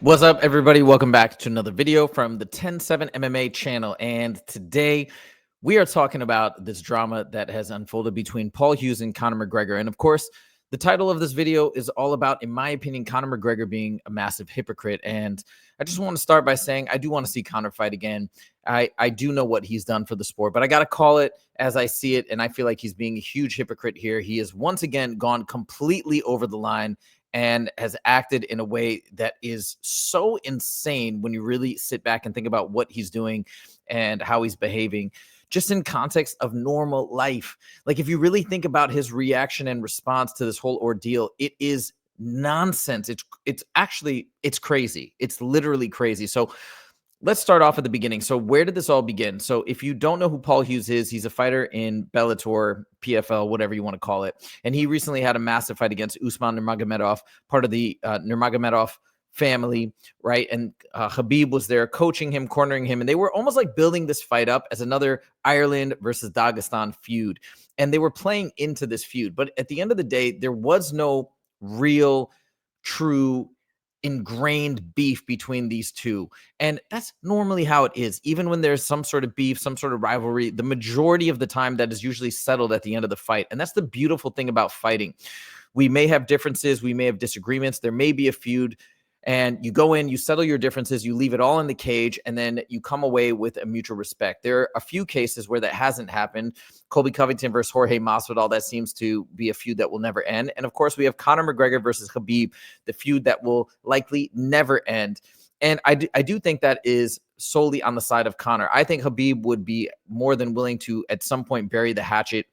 What's up, everybody? Welcome back to another video from the 10-7 MMA channel. And today we are talking about this drama that has unfolded between Paul Hughes and Conor McGregor. And of course, the title of this video is all about, in my opinion, Conor McGregor being a massive hypocrite. And I just want to start by saying I do want to see Conor fight again. I do know what he's done for the sport, but I got to call it as I see it. And I feel like he's being a huge hypocrite here. He has once again gone completely over the line and has acted in a way that is so insane when you really sit back and think about what he's doing and how he's behaving just in context of normal life. Like, if you really think about his reaction and response to this whole ordeal, it is nonsense. It's crazy. It's literally crazy. So let's start off at the beginning. So where did this all begin? So if you don't know who Paul Hughes is, he's a fighter in Bellator, PFL, whatever you want to call it. And he recently had a massive fight against Usman Nurmagomedov, part of the Nurmagomedov family, right? And Khabib was there coaching him, cornering him. And they were almost like building this fight up as another Ireland versus Dagestan feud. And they were playing into this feud. But at the end of the day, there was no real, true, ingrained beef between these two. And that's normally how it is. Even when there's some sort of beef, some sort of rivalry, the majority of the time that is usually settled at the end of the fight. And that's the beautiful thing about fighting. We may have differences, we may have disagreements, there may be a feud, and you go in, you settle your differences, you leave it all in the cage, and then you come away with a mutual respect. There are a few cases where that hasn't happened. Colby Covington versus Jorge Masvidal, that seems to be a feud that will never end. And of course, we have Conor McGregor versus Khabib, the feud that will likely never end. And I do think that is solely on the side of Conor. I think Khabib would be more than willing to, at some point, bury the hatchet.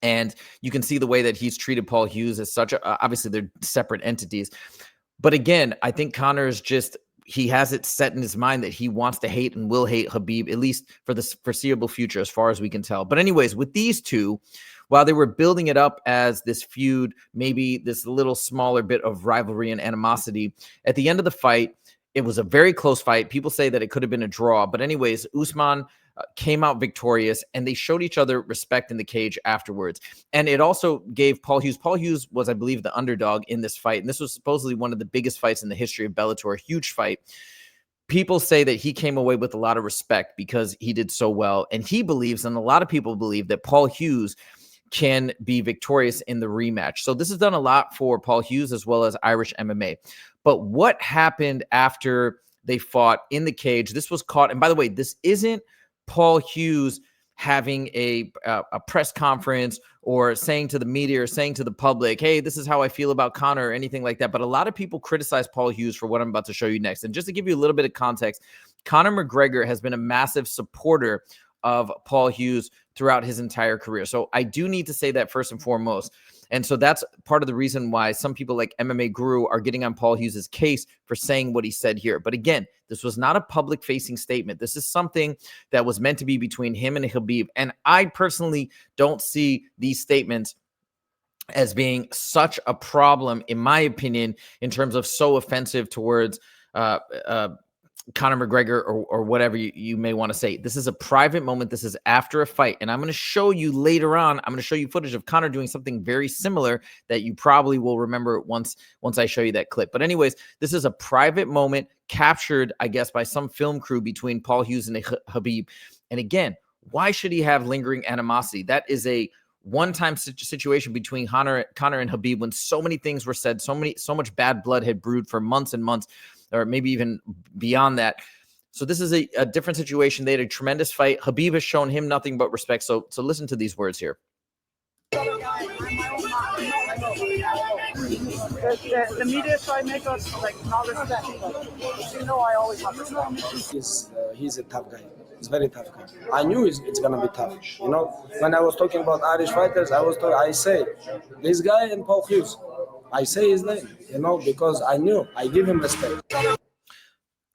And you can see the way that he's treated Paul Hughes as such. Obviously, they're separate entities. But again, I think Conor is he has it set in his mind that he wants to hate and will hate Khabib, at least for the foreseeable future, as far as we can tell. But anyways, with these two, while they were building it up as this feud, maybe this little smaller bit of rivalry and animosity, at the end of the fight, it was a very close fight. People say that it could have been a draw. But anyways, Usman came out victorious, and they showed each other respect in the cage afterwards. And it also gave Paul Hughes was, I believe, the underdog in this fight. And this was supposedly one of the biggest fights in the history of Bellator, a huge fight. People say that he came away with a lot of respect because he did so well. And he believes, and a lot of people believe, that Paul Hughes can be victorious in the rematch. So this has done a lot for Paul Hughes as well as Irish MMA. But what happened after they fought in the cage? This was caught. And by the way, this isn't Paul Hughes having a press conference or saying to the media or saying to the public, hey, this is how I feel about Conor, or anything like that. But a lot of people criticize Paul Hughes for what I'm about to show you next. And just to give you a little bit of context, Conor McGregor has been a massive supporter of Paul Hughes throughout his entire career. So I do need to say that first and foremost. And so that's part of the reason why some people like MMA Guru are getting on Paul Hughes' case for saying what he said here. But again, this was not a public-facing statement. This is something that was meant to be between him and Khabib. And I personally don't see these statements as being such a problem, in my opinion, in terms of so offensive towards Conor McGregor or whatever you may want to say. This is a private moment. This is after a fight. And I'm going to show you later on, I'm going to show you footage of Conor doing something very similar that you probably will remember once I show you that clip. But anyways, this is a private moment captured, I guess, by some film crew between Paul Hughes and Khabib. And again, why should he have lingering animosity? That is a one-time situation between Conor and Khabib when so many things were said, so much bad blood had brewed for months and months, or maybe even beyond that. So this is a different situation. They had a tremendous fight. Khabib has shown him nothing but respect. So listen to these words here. The media try to make us like not respect, but you know I always have respect. He's a tough guy. He's very tough guy. I knew it's gonna be tough. You know, when I was talking about Irish fighters, I say this guy and Paul Hughes. I say his name, you know, because I knew. I give him respect.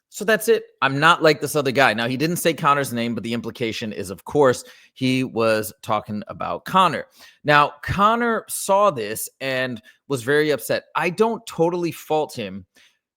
So that's it. I'm not like this other guy. Now, he didn't say Conor's name, but the implication is, of course, he was talking about Conor. Now, Conor saw this and was very upset. I don't totally fault him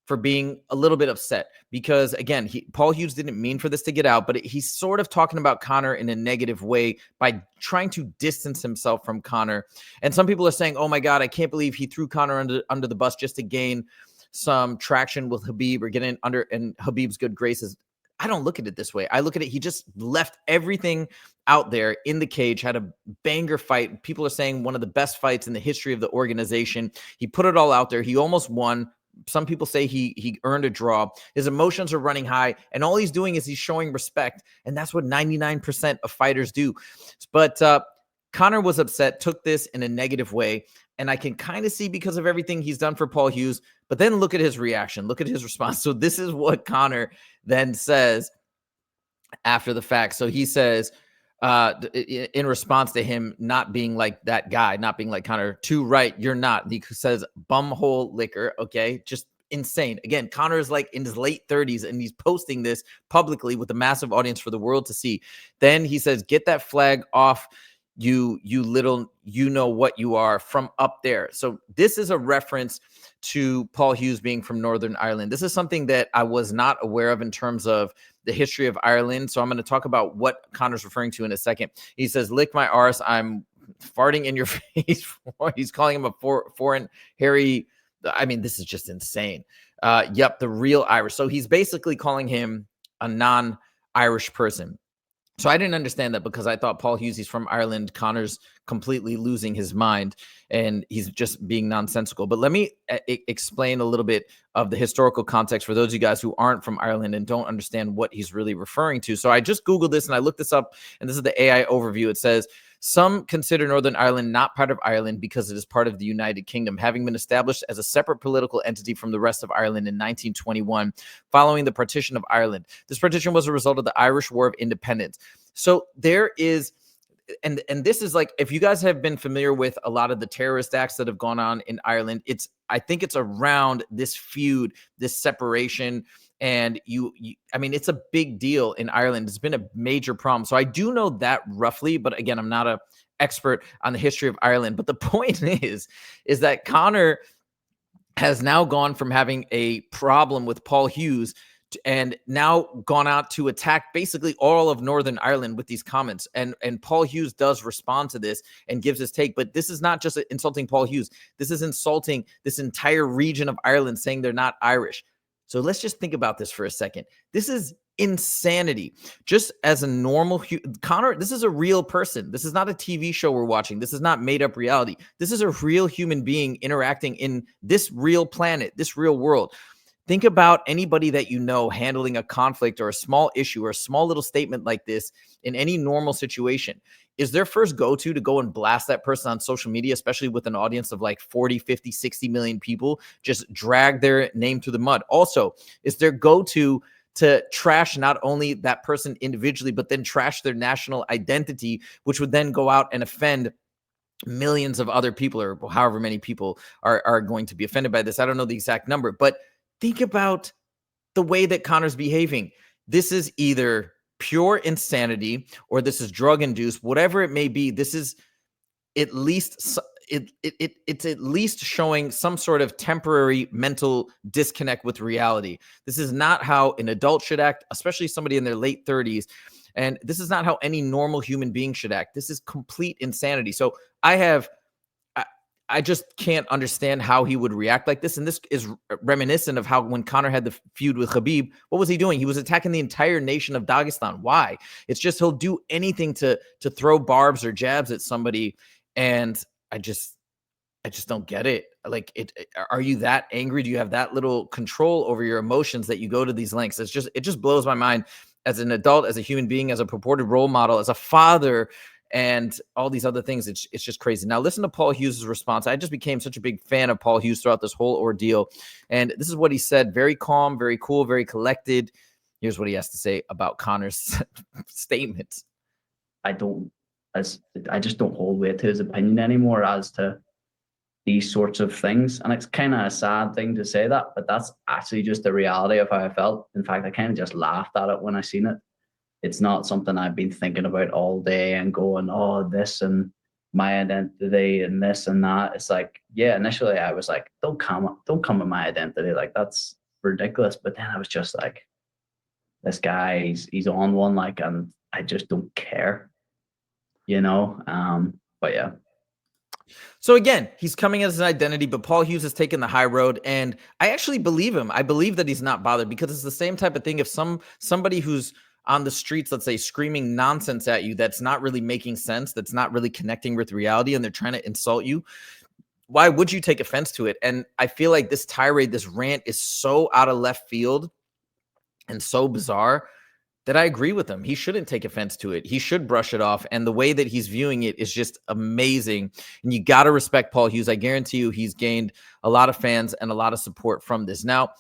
for being a little bit upset because, again, Paul Hughes didn't mean for this to get out, but he's sort of talking about Conor in a negative way by trying to distance himself from Conor. And some people are saying, oh my God, I can't believe he threw Conor under the bus just to gain some traction with Khabib or getting under in Khabib's good graces. I don't look at it this way. I look at it, he just left everything out there in the cage, had a banger fight. People are saying one of the best fights in the history of the organization. He put it all out there. He almost won. Some people say he earned a draw. His emotions are running high, and all he's doing is he's showing respect, and that's what 99% of fighters do. But Conor was upset, took this in a negative way, and I can kind of see because of everything he's done for Paul Hughes. But then look at his reaction. Look at his response. So this is what Conor then says after the fact. So he says, in response to him not being like that guy, not being like Conor, too right, you're not. He says bumhole liquor. Okay, just insane. Again, Conor is like in his late 30s and he's posting this publicly with a massive audience for the world to see. Then he says, get that flag off you little, you know what you are from up there. So this is a reference to Paul Hughes being from Northern Ireland. This is something that I was not aware of in terms of the history of Ireland. So I'm going to talk about what Conor's referring to in a second. He says, lick my arse, I'm farting in your face. He's calling him a foreign hairy. I mean, this is just insane. Yep, the real Irish. So he's basically calling him a non-Irish person. So I didn't understand that because I thought Paul Hughes, he's from Ireland. Conor's completely losing his mind and he's just being nonsensical. But let me explain a little bit of the historical context for those of you guys who aren't from Ireland and don't understand what he's really referring to. So I just Googled this and I looked this up, and this is the AI overview. It says, some consider Northern Ireland not part of Ireland because it is part of the United Kingdom, having been established as a separate political entity from the rest of Ireland in 1921, following the partition of Ireland. This partition was a result of the Irish War of Independence. So there is, and this is like, if you guys have been familiar with a lot of the terrorist acts that have gone on in Ireland, I think it's around this feud, this separation. And I mean, it's a big deal in Ireland. It's been a major problem. So I do know that roughly, but again, I'm not an expert on the history of Ireland. But the point is that Conor has now gone from having a problem with Paul Hughes and now gone out to attack basically all of Northern Ireland with these comments. And Paul Hughes does respond to this and gives his take. But this is not just insulting Paul Hughes. This is insulting this entire region of Ireland, saying they're not Irish. So let's just think about this for a second. This is insanity. Just as a normal Conor, this is a real person. This is not a TV show we're watching. This is not made up reality. This is a real human being interacting in this real planet, this real world. Think about anybody that you know handling a conflict or a small issue or a small little statement like this in any normal situation. Is their first go-to to go and blast that person on social media, especially with an audience of like 40, 50, 60 million people, just drag their name through the mud? Also, is their go-to to trash not only that person individually, but then trash their national identity, which would then go out and offend millions of other people, or however many people are going to be offended by this. I don't know the exact number, but think about the way that Conor's behaving. This is either pure insanity or this is drug induced, whatever it may be. This is at least it's at least showing some sort of temporary mental disconnect with reality. This is not how an adult should act, especially somebody in their late 30s. And this is not how any normal human being should act. This is complete insanity. So I just can't understand how he would react like this. And this is reminiscent of how when Conor had the feud with Khabib, what was he doing? He was attacking the entire nation of Dagestan. Why? It's just he'll do anything to throw barbs or jabs at somebody. And I just don't get it. Like, are you that angry? Do you have that little control over your emotions that you go to these lengths? It just blows my mind as an adult, as a human being, as a purported role model, as a father, and all these other things. It's just crazy. Now listen to Paul Hughes' response. I just became such a big fan of Paul Hughes throughout this whole ordeal. And this is what he said. Very calm, very cool, very collected. Here's what he has to say about Conor's statements. I just don't hold weight to his opinion anymore as to these sorts of things. And it's kind of a sad thing to say that, but that's actually just the reality of how I felt. In fact, I kind of just laughed at it when I seen it. It's not something I've been thinking about all day and going, oh, this and my identity and this and that. It's like, yeah, initially I was like, don't come with my identity. Like, that's ridiculous. But then I was just like, this guy, he's on one, like, and I just don't care, you know? But yeah. So again, he's coming as an identity, but Paul Hughes has taken the high road, and I actually believe him. I believe that he's not bothered, because it's the same type of thing. If somebody who's on the streets, let's say, screaming nonsense at you that's not really making sense, that's not really connecting with reality, and they're trying to insult you, why would you take offense to it? And I feel like this tirade, this rant is so out of left field and so bizarre that I agree with him. He shouldn't take offense to it. He should brush it off. And the way that he's viewing it is just amazing. And you got to respect Paul Hughes. I guarantee you he's gained a lot of fans and a lot of support from this. Now,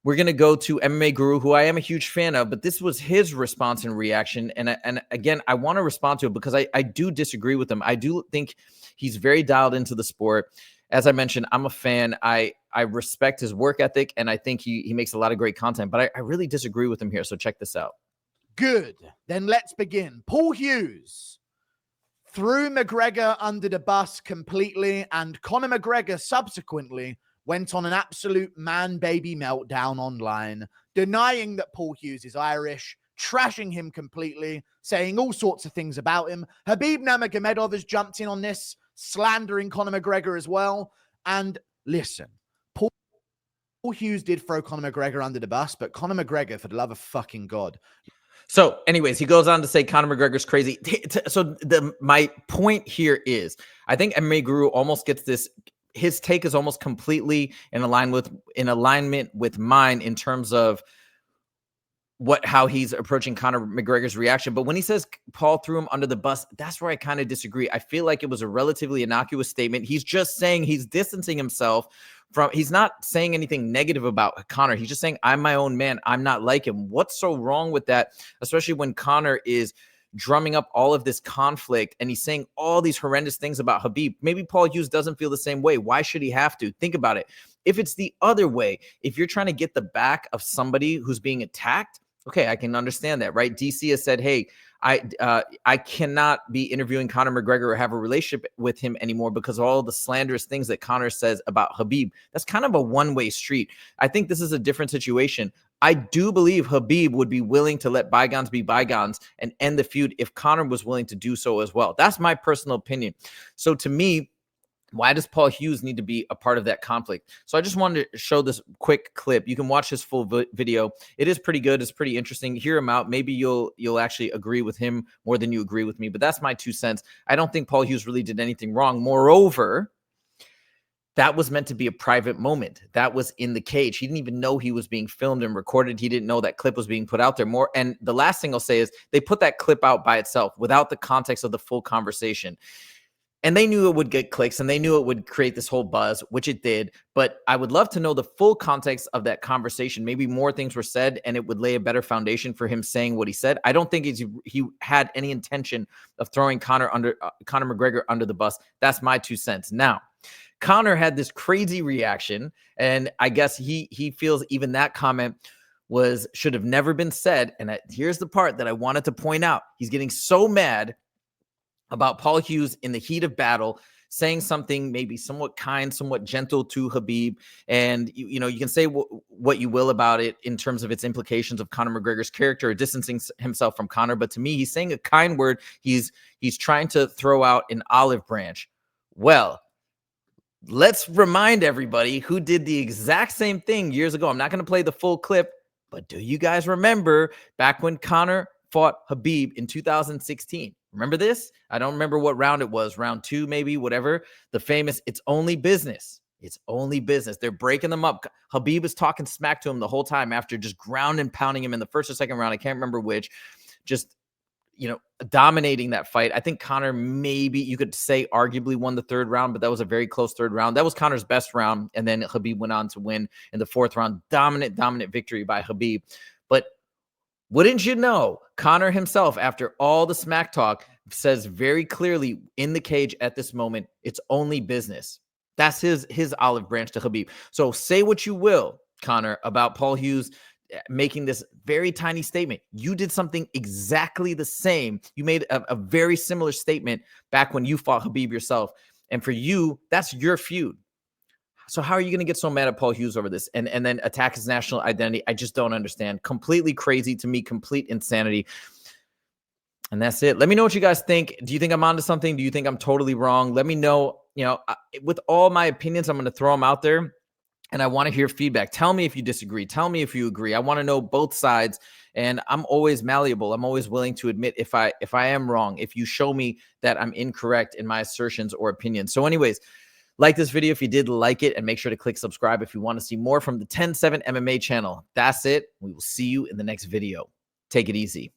we're going to go to MMA Guru, who I am a huge fan of, but this was his response and reaction. And again, I want to respond to it because I do disagree with him. I do think he's very dialed into the sport. As I mentioned, I'm a fan. I respect his work ethic, and I think he makes a lot of great content, but I really disagree with him here. So check this out. Good. Then let's begin. Paul Hughes threw McGregor under the bus completely, and Conor McGregor subsequently went on an absolute man-baby meltdown online, denying that Paul Hughes is Irish, trashing him completely, saying all sorts of things about him. Khabib Nurmagomedov has jumped in on this, slandering Conor McGregor as well. And listen, Paul Hughes did throw Conor McGregor under the bus, but Conor McGregor, for the love of fucking God. So anyways, he goes on to say Conor McGregor's crazy. So my point here is, I think MMA Guru almost gets this. His take is almost completely in alignment with mine in terms of how he's approaching Conor McGregor's reaction. But when he says Paul threw him under the bus, that's where I kind of disagree. I feel like it was a relatively innocuous statement. He's just saying he's distancing himself from, he's not saying anything negative about Conor. He's just saying, I'm my own man. I'm not like him. What's so wrong with that? Especially when Conor is drumming up all of this conflict and he's saying all these horrendous things about Khabib. Maybe Paul Hughes doesn't feel the same way. Why should he have to? Think about it. If it's the other way, if you're trying to get the back of somebody who's being attacked, okay, I can understand that, right? DC has said, hey, I cannot be interviewing Conor McGregor or have a relationship with him anymore because of all the slanderous things that Conor says about Khabib. That's kind of a one-way street. I think this is a different situation. I do believe Khabib would be willing to let bygones be bygones and end the feud if Conor was willing to do so as well. That's my personal opinion. So to me, why does Paul Hughes need to be a part of that conflict? So I just wanted to show this quick clip. You can watch his full video. It is pretty good. It's pretty interesting. Hear him out. Maybe you'll actually agree with him more than you agree with me. But that's my 2 cents. I don't think Paul Hughes really did anything wrong. Moreover, that was meant to be a private moment. That was in the cage. He didn't even know he was being filmed and recorded. He didn't know that clip was being put out there. And the last thing I'll say is they put that clip out by itself without the context of the full conversation. And they knew it would get clicks and they knew it would create this whole buzz, which it did. But I would love to know the full context of that conversation. Maybe more things were said and it would lay a better foundation for him saying what he said. I don't think he had any intention of throwing Conor McGregor under the bus. That's my 2 cents. Now, Conor had this crazy reaction, and I guess he feels even that comment should have never been said. And here's the part that I wanted to point out. He's getting so mad about Paul Hughes in the heat of battle, saying something maybe somewhat kind, somewhat gentle to Khabib. And, you can say what you will about it in terms of its implications of Conor McGregor's character or distancing himself from Conor. But to me, he's saying a kind word. He's trying to throw out an olive branch. Well, let's remind everybody who did the exact same thing years ago. I'm not going to play the full clip, but do you guys remember back when Conor fought Khabib in 2016? Remember this? I don't remember what round it was. Round 2, maybe, whatever. The famous, it's only business. It's only business. They're breaking them up. Khabib is talking smack to him the whole time after just ground and pounding him in the first or second round. I can't remember which. Just, dominating that fight. I think Conor, maybe you could say arguably won the 3rd round, but that was a very close 3rd round. That was Conor's best round. And then Khabib went on to win in the 4th round. Dominant victory by Khabib. But wouldn't you know, Conor himself, after all the smack talk, says very clearly in the cage at this moment, it's only business. That's his olive branch to Khabib. So say what you will, Conor, about Paul Hughes making this very tiny statement. You did something exactly the same. You made a very similar statement back when you fought Khabib yourself. And for you, that's your feud. So how are you going to get so mad at Paul Hughes over this and then attack his national identity? I just don't understand. Completely crazy to me, complete insanity. And that's it. Let me know what you guys think. Do you think I'm onto something? Do you think I'm totally wrong? Let me know with all my opinions, I'm going to throw them out there. And I want to hear feedback. Tell me if you disagree. Tell me if you agree. I want to know both sides. And I'm always malleable. I'm always willing to admit if I am wrong, if you show me that I'm incorrect in my assertions or opinions. So anyways, like this video if you did like it, and make sure to click subscribe if you want to see more from the 10-7 MMA channel. That's it. We will see you in the next video. Take it easy.